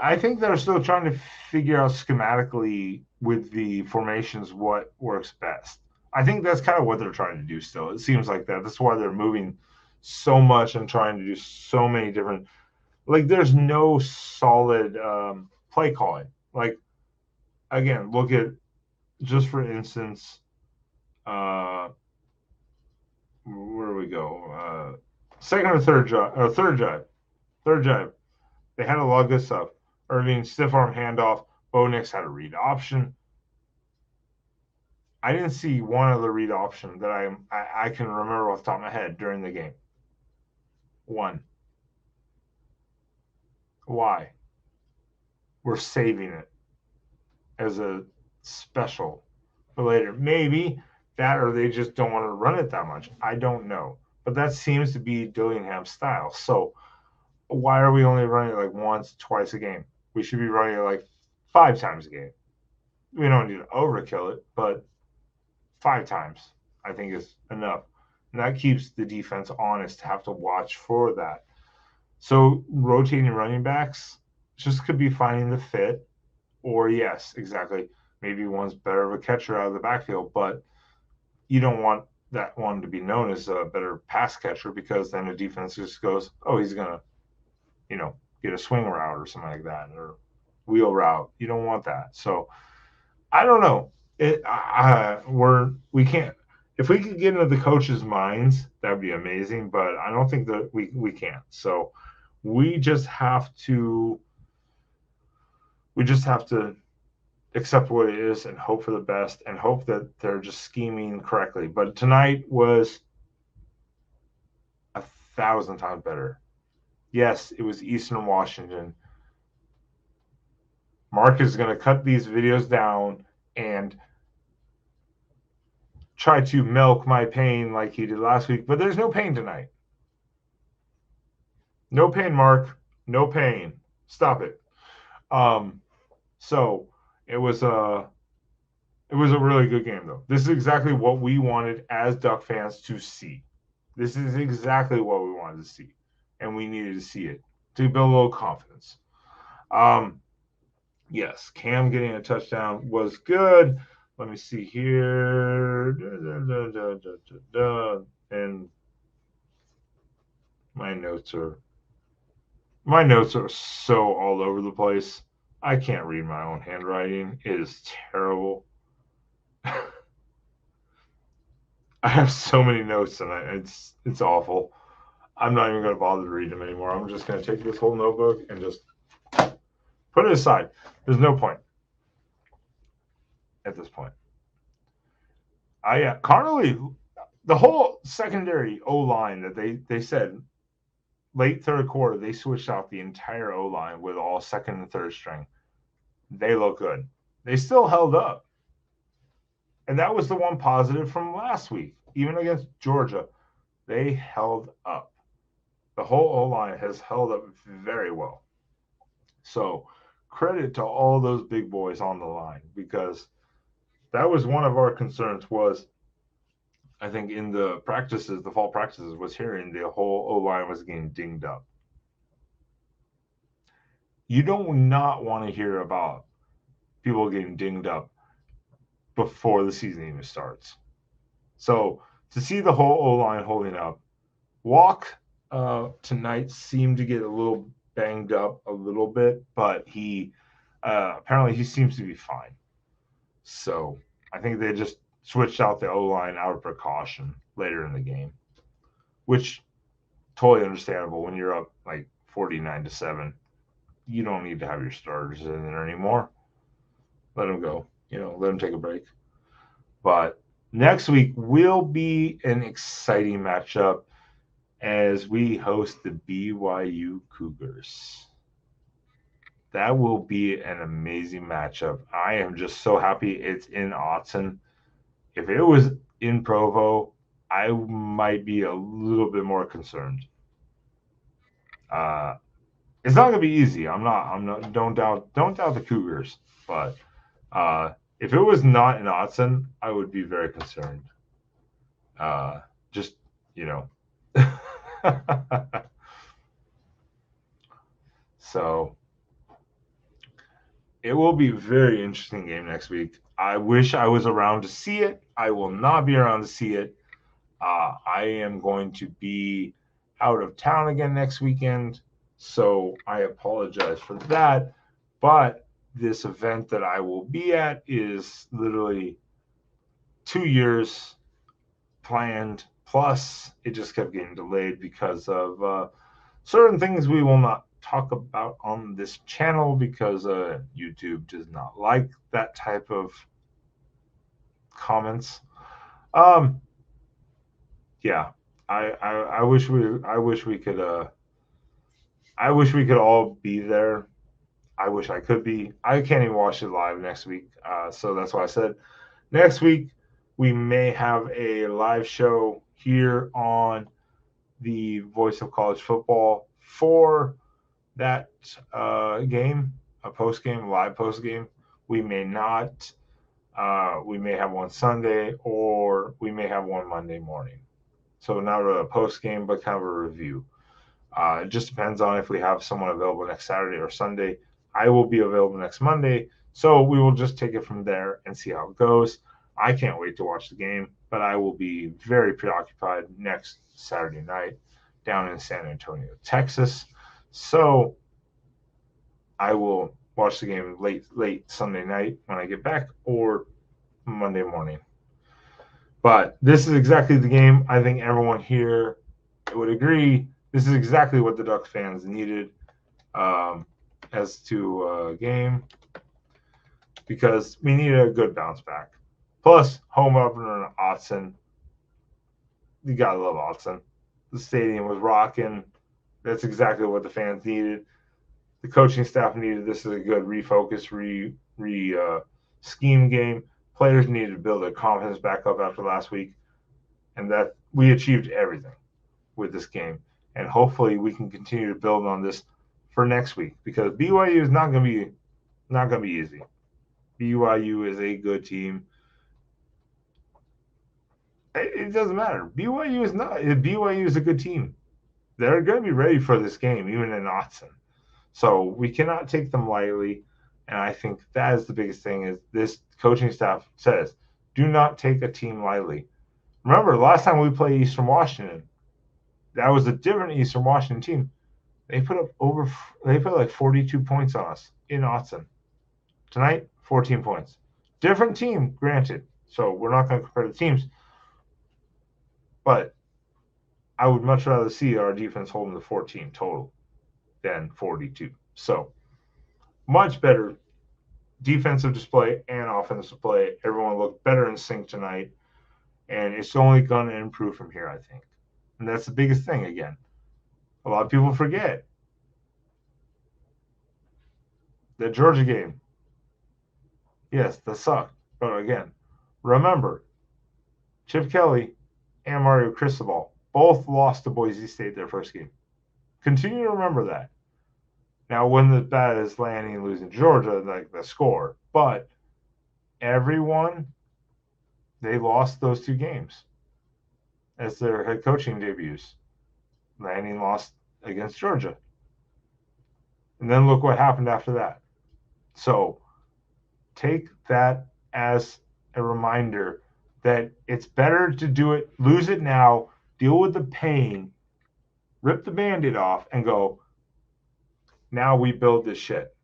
I think they're still trying to figure out schematically with the formations what works best. I think that's kind of what they're trying to do still. It seems like that. That's why they're moving so much and trying to do so many different. Like, there's no solid play calling. Like, again, look at, just for instance, uh, where do we go? Second or third drive, or third drive. They had a lot of good stuff. Irving, stiff arm handoff. Bo Nix had a read option. I didn't see one other read option that I can remember off the top of my head during the game. One. Why? We're saving it as a special for later. Maybe that, or they just don't want to run it that much. I don't know. But that seems to be Dillingham's style. So why are we only running it like once, twice a game? We should be running it like 5 times a game. We don't need to overkill it, but 5 times I think is enough. And that keeps the defense honest to have to watch for that. So rotating running backs just could be finding the fit, or yes, exactly. Maybe one's better of a catcher out of the backfield, but you don't want that one to be known as a better pass catcher because then the defense just goes, oh, he's gonna, get a swing route or something like that, or wheel route. You don't want that. So I don't know. We can't. If we could get into the coaches' minds, that'd be amazing. But I don't think that we can't. So we just have to accept what it is and hope for the best and hope that they're just scheming correctly. But tonight was 1,000 times better. Yes, it was Eastern Washington. Mark is going to cut these videos down and try to milk my pain like he did last week, but there's no pain tonight. No pain, Mark. No pain. Stop it. So it was a really good game though. This is exactly what we wanted as Duck fans to see. This is exactly what we wanted to see, and we needed to see it to build a little confidence. Yes, Cam getting a touchdown was good. Let me see here. And my notes are so all over the place. I can't read my own handwriting. It is terrible. I have so many notes and it's awful. I'm not even going to bother to read them anymore. I'm just going to take this whole notebook and just put it aside. There's no point at this point. Connolly, the whole secondary O line that they said late third quarter, they switched out the entire O line with all second and third string. They look good. They still held up. And that was the one positive from last week. Even against Georgia, they held up. The whole O line has held up very well. So credit to all those big boys on the line because that was one of our concerns was I think in the practices, the fall practices, was hearing the whole O line was getting dinged up. You don't not want to hear about people getting dinged up before the season even starts. So to see the whole O line holding up, Walk tonight seemed to get a little banged up a little bit, but he apparently he seems to be fine. So I think they just switched out the O line out of precaution later in the game, which totally understandable when you're up like 49-7. You don't need to have your starters in there anymore. Let them go. Let them take a break. But next week will be an exciting matchup as we host the BYU Cougars. That will be an amazing matchup. I am just so happy it's in Autzen. If it was in Provo, I might be a little bit more concerned. It's not gonna be easy. I'm not. Don't doubt the Cougars. But if it was not in Autzen, I would be very concerned. Just so It will be a very interesting game next week. I wish I was around to see it. I will not be around to see it. I am going to be out of town again next weekend, so I apologize for that. But this event that I will be at is literally 2 years planned. Plus, it just kept getting delayed because of certain things we will not talk about on this channel because YouTube does not like that type of comments. Yeah, I wish we could I wish we could all be there. I wish I could be. I can't even watch it live next week. So that's why I said next week we may have a live show here on the Voice of College Football for that game, a post game, live post game. We may not. We may have one Sunday or we may have one Monday morning. So not a post game, but kind of a review. It just depends on if we have someone available next Saturday or Sunday. I will be available next Monday, so we will just take it from there and see how it goes. I can't wait to watch the game, but I will be very preoccupied next Saturday night down in San Antonio, Texas. So I will watch the game late Sunday night when I get back or Monday morning. But this is exactly the game I think everyone here would agree. This is exactly what the Duck fans needed as to a game because we needed a good bounce back. Plus, home opener in Autzen. You gotta love Autzen. The stadium was rocking. That's exactly what the fans needed. The coaching staff needed this as a good refocus, scheme game. Players needed to build their confidence back up after last week, and that we achieved everything with this game. And hopefully we can continue to build on this for next week because BYU is not going to be easy. BYU is a good team. It doesn't matter. BYU is not. BYU is a good team. They're going to be ready for this game, even in Autzen. So we cannot take them lightly. And I think that is the biggest thing is this coaching staff says, do not take a team lightly. Remember, last time we played Eastern Washington, that was a different Eastern Washington team. They put like 42 points on us in Autzen. Tonight, 14 points. Different team, granted. So we're not going to compare the teams. But I would much rather see our defense holding the 14 total than 42. So much better defensive display and offensive play. Everyone looked better in sync tonight. And it's only going to improve from here, I think. And that's the biggest thing again. A lot of people forget the Georgia game. Yes, that sucked. But again, remember, Chip Kelly and Mario Cristobal both lost to Boise State their first game. Continue to remember that. Now, when the bad is landing and losing to Georgia, like the score, but everyone, they lost those two games as their head coaching debuts. Lanning lost against Georgia. And then look what happened after that. So take that as a reminder that it's better to do it, lose it now, deal with the pain, rip the Band-Aid off, and go, now we build this shit.